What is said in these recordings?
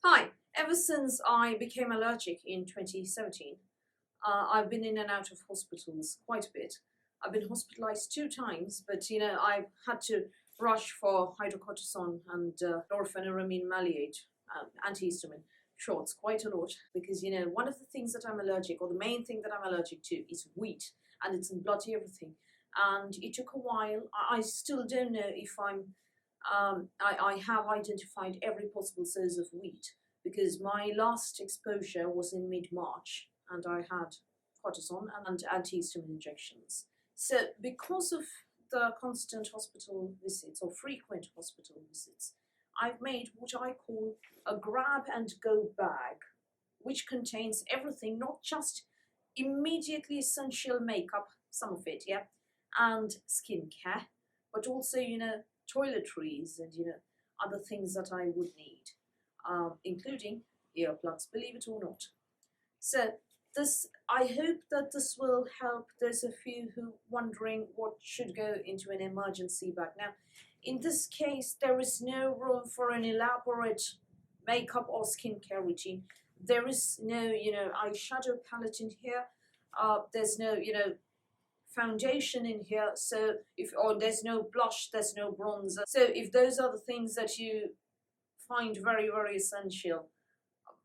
Hi, ever since I became allergic in 2017, I've been in and out of hospitals quite a bit. I've been hospitalized 2 times, but I've had to rush for hydrocortisone and chlorpheniramine maleate, antihistamine shots quite a lot because one of the things that I'm allergic, or the main thing that I'm allergic to, is wheat, and it's in bloody everything. And it took a while. I still don't know if I have identified every possible source of wheat because my last exposure was in mid-March and I had cortisone and antihistamine injections. So because of the constant hospital visits or frequent hospital visits, I've made what I call a grab and go bag, which contains everything, not just immediately essential makeup, some of it, yeah, and skincare, but also, toiletries and, other things that I would need, including earplugs, believe it or not. So I hope that this will help those of you who wondering what should go into an emergency bag. Now, in this case, there is no room for an elaborate makeup or skincare routine. There is no, eyeshadow palette in here. There's no, foundation in here. So there's no blush, there's no bronzer. So if those are the things that you find very, very essential,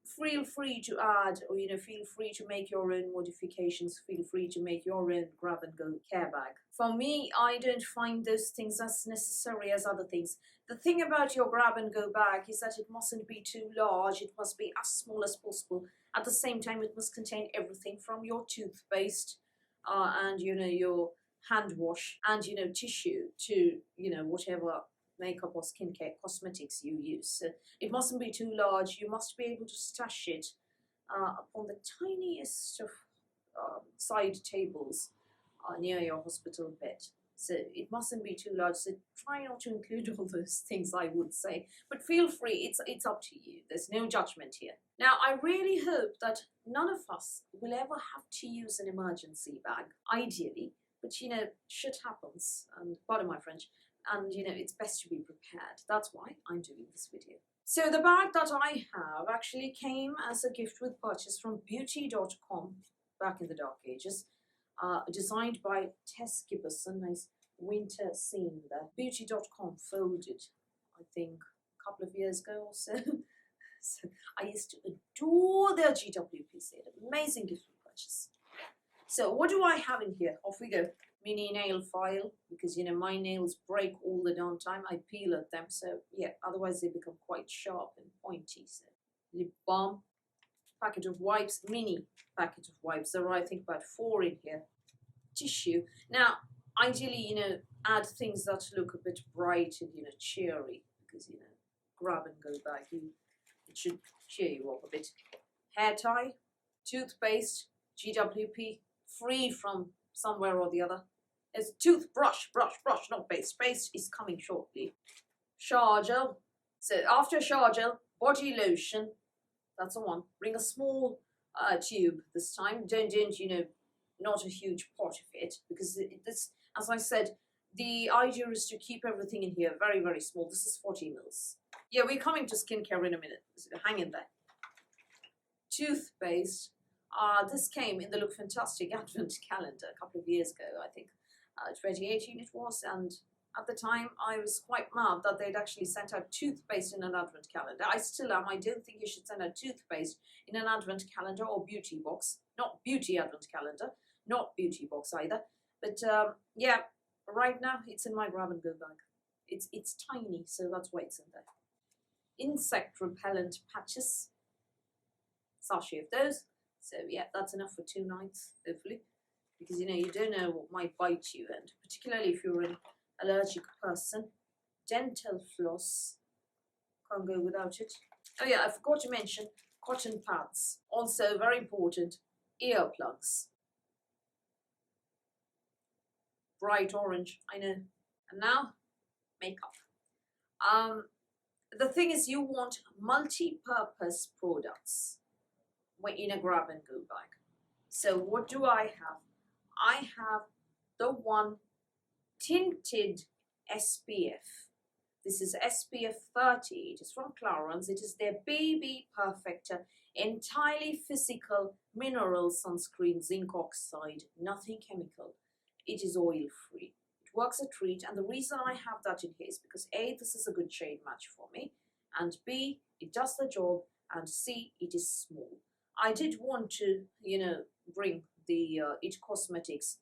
feel free to add, or feel free to make your own modifications, feel free to make your own grab and go care bag. For me, I don't find those things as necessary as other things. The thing about your grab and go bag is that it mustn't be too large, it must be as small as possible. At the same time, it must contain everything from your toothpaste and your hand wash and tissue to whatever makeup or skincare cosmetics you use. So it mustn't be too large. You must be able to stash it upon the tiniest of side tables near your hospital bed. So it mustn't be too large. So try not to include all those things, I would say. But feel free, it's up to you. There's no judgment here. Now, I really hope that none of us will ever have to use an emergency bag, ideally. But shit happens, and pardon my French, and it's best to be prepared. That's why I'm doing this video. So the bag that I have actually came as a gift with purchase from beauty.com back in the dark ages. Designed by Tess Gibbison, nice winter scene there. Beauty.com folded, I think, a couple of years ago or so. So I used to adore their GWP set. Amazing gift with purchase. So what do I have in here? Off we go. Mini nail file, because my nails break all the darn time. I peel at them, so yeah, otherwise they become quite sharp and pointy. So lip balm, packet of wipes, mini packet of wipes. There are, I think, about 4 in here. Tissue. Now, ideally, add things that look a bit bright and cheery, because grab and go bag. It should cheer you up a bit. Hair tie, toothpaste, GWP, free from somewhere or the other. There's toothbrush, brush, not paste. Paste is coming shortly. Shower gel. So after shower gel, body lotion. That's the one. Bring a small tube this time. Don't not a huge pot of it, because this, as I said, the idea is to keep everything in here very, very small. This is 40 mils. Yeah, we're coming to skincare in a minute. So hang in there. Toothpaste. This came in the Look Fantastic Advent calendar a couple of years ago, I think. 2018 it was, and at the time I was quite mad that they'd actually sent out toothpaste in an Advent calendar. I still am. I don't think you should send out toothpaste in an Advent calendar or beauty box. Not beauty Advent calendar, not beauty box either. But yeah, right now it's in my grab and go bag. It's tiny, so that's why it's in there. Insect repellent patches. Sachet of those. So yeah, that's enough for 2 nights, hopefully. Because you don't know what might bite you, and particularly if you're an allergic person. Dental floss, can't go without it. Oh yeah, I forgot to mention cotton pads, also very important. Earplugs, bright orange, I know. And now, makeup. The thing is, you want multi-purpose products in a grab and go bag. So what do I have? I have the one Tinted Spf. This is SPF 30. It is from Clarins. It is their Baby Perfector entirely physical mineral sunscreen, zinc oxide, nothing chemical. It is oil free. It works a treat, and the reason I have that in here is because A, this is a good shade match for me, and B, it does the job, and C, it is small. I did want to, bring the It Cosmetics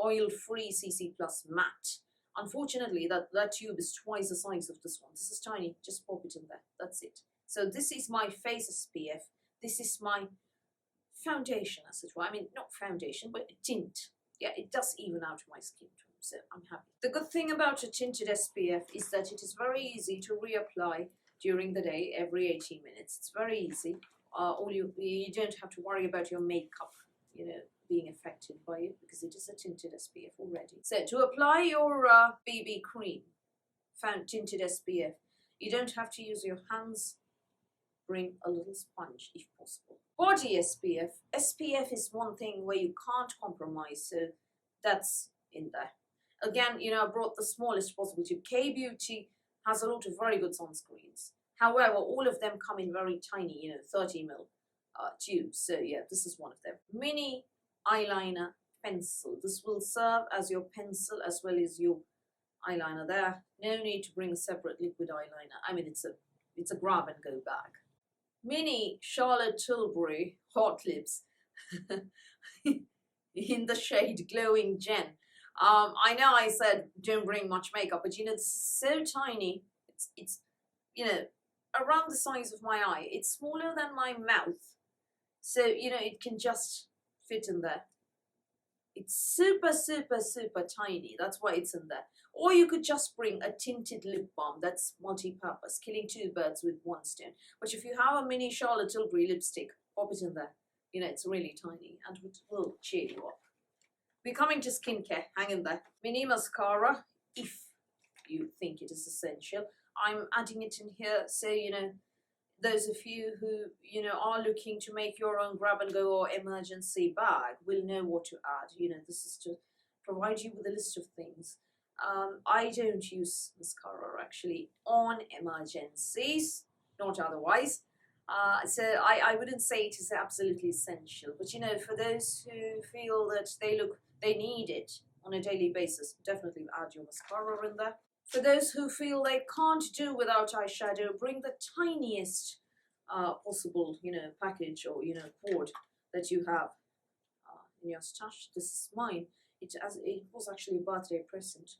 oil-free CC Plus matte. Unfortunately, that tube is twice the size of this one. This is tiny. Just pop it in there. That's it. So this is my face SPF. This is my foundation, as it were. I mean, not foundation, but a tint. Yeah, it does even out my skin tone, so I'm happy. The good thing about a tinted SPF is that it is very easy to reapply during the day, every 18 minutes. It's very easy. You don't have to worry about your makeup, being affected by it, because it is a tinted SPF already. So to apply your BB cream, tinted SPF, you don't have to use your hands. Bring a little sponge if possible. Body SPF. SPF is one thing where you can't compromise, so that's in there. Again, I brought the smallest possible tube. K-Beauty has a lot of very good sunscreens. However, all of them come in very tiny, 30ml tubes. So yeah, this is one of them. Mini eyeliner pencil. This will serve as your pencil as well as your eyeliner there. No need to bring a separate liquid eyeliner. I mean, it's a grab and go bag. Mini Charlotte Tilbury Hot Lips in the shade Glowing Gen. I know I said don't bring much makeup, but it's so tiny. It's around the size of my eye. It's smaller than my mouth, so it can just fit in there. It's super, super, super tiny. That's why it's in there. Or you could just bring a tinted lip balm that's multi-purpose, killing two birds with one stone. But if you have a mini Charlotte Tilbury lipstick, pop it in there. It's really tiny and it will cheer you up. We're coming to skincare. Hang in there. Mini mascara, if you think it is essential. I'm adding it in here, so those of you who are looking to make your own grab and go or emergency bag will know what to add. This is to provide you with a list of things. I don't use mascara actually on emergencies, not otherwise. So I wouldn't say it is absolutely essential, but for those who feel that they need it on a daily basis, definitely add your mascara in there. For those who feel they can't do without eyeshadow, bring the tiniest possible, package or, cord that you have in your stash. This is mine. It was actually a birthday present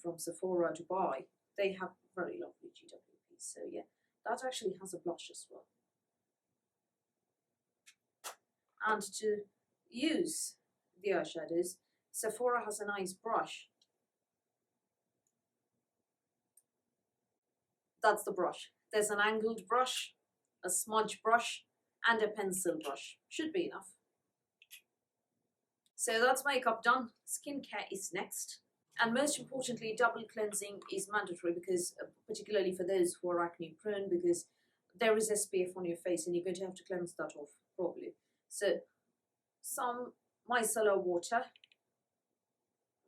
from Sephora Dubai. They have very lovely GWP. So yeah, that actually has a blush as well. And to use the eyeshadows, Sephora has a nice brush. That's the brush. There's an angled brush, a smudge brush, and a pencil brush. Should be enough. So that's makeup done. Skincare is next. And most importantly, double cleansing is mandatory, because particularly for those who are acne prone, because there is SPF on your face and you're going to have to cleanse that off properly. So some micellar water,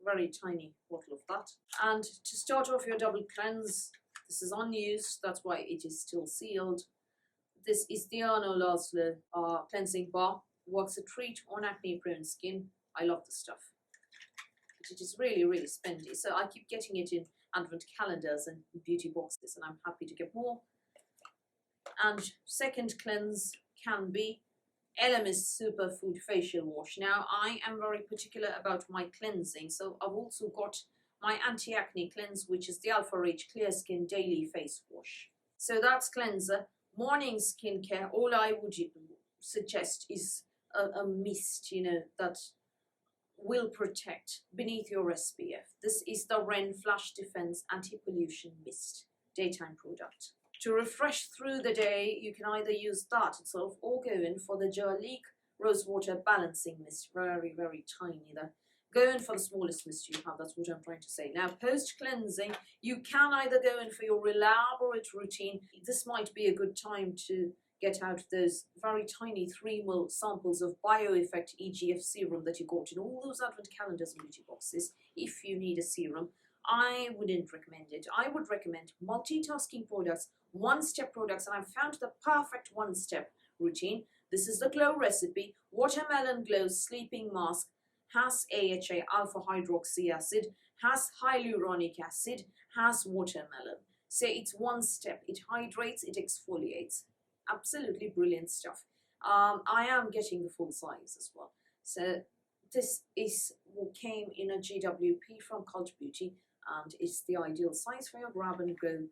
very tiny bottle of that. And to start off your double cleanse, this is unused, that's why it is still sealed. This is the Arno Laszlo cleansing bar. Works a treat on acne prone skin. I love this stuff. But it is really, really spendy. So I keep getting it in advent calendars and beauty boxes, and I'm happy to get more. And second cleanse can be Elemis Superfood Facial Wash. Now, I am very particular about my cleansing, so I've also got my anti-acne cleanse, which is the Alpha Rage Clear Skin Daily Face Wash. So that's cleanser. Morning skincare, all I would suggest is a mist, that will protect beneath your SPF. This is the Ren Flash Defense Anti-Pollution Mist, daytime product. To refresh through the day, you can either use that itself or go in for the Jurlique Rosewater Balancing Mist. Very, very tiny there. Go in for the smallest mist you have, that's what I'm trying to say. Now, post-cleansing, you can either go in for your elaborate routine. This might be a good time to get out those very tiny 3ml samples of BioEffect EGF serum that you got in all those advent calendars and beauty boxes, if you need a serum. I wouldn't recommend it. I would recommend multitasking products, one-step products, and I've found the perfect one-step routine. This is the Glow recipe. Watermelon Glow Sleeping Mask has AHA, alpha hydroxy acid, has hyaluronic acid, has watermelon. So it's one step. It hydrates, it exfoliates. Absolutely brilliant stuff. I am getting the full size as well. So this is what came in a GWP from Cult Beauty, and it's the ideal size for your grab and go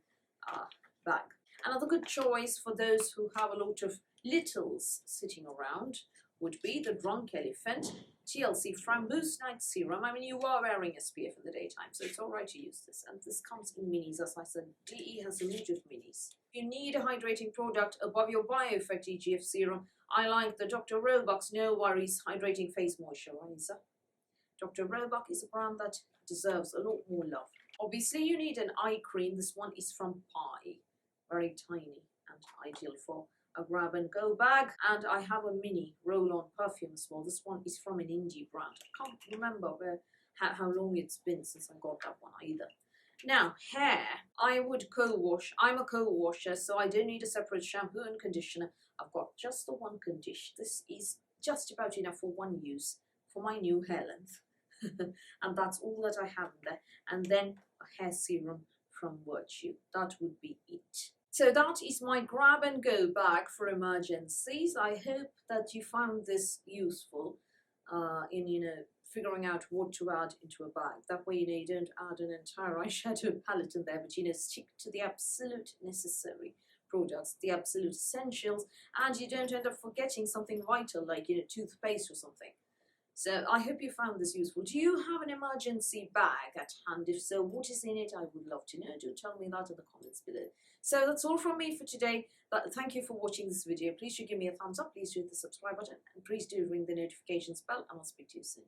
bag. Another good choice for those who have a lot of littles sitting around would be the Drunk Elephant TLC Framboose Night Serum. I mean, you are wearing SPF in the daytime, so it's alright to use this. And this comes in minis, as I said. DE has a lot of minis. If you need a hydrating product above your BioEffect EGF serum, I like the Dr. Roebuck's No Worries Hydrating Face Moisturizer. Dr. Roebuck is a brand that deserves a lot more love. Obviously, you need an eye cream. This one is from Pi. Very tiny and ideal for a grab and go bag. And I have a mini roll-on perfume as well. This one is from an indie brand. I can't remember how long it's been since I got that one either. Now, hair, I would co-wash. I'm a co-washer, so I don't need a separate shampoo and conditioner. I've got just the one condition. This is just about enough for one use for my new hair length. And that's all that I have in there. And then a hair serum from Virtue. That would be it. So that is my grab and go bag for emergencies. I hope that you found this useful in, figuring out what to add into a bag. That way, you don't add an entire eyeshadow palette in there, but, stick to the absolute necessary products, the absolute essentials, and you don't end up forgetting something vital like, toothpaste or something. So I hope you found this useful. Do you have an emergency bag at hand? If so, what is in it? I would love to know. Do tell me that in the comments below. So that's all from me for today. But thank you for watching this video. Please do give me a thumbs up. Please do hit the subscribe button. And please do ring the notifications bell. And I'll speak to you soon.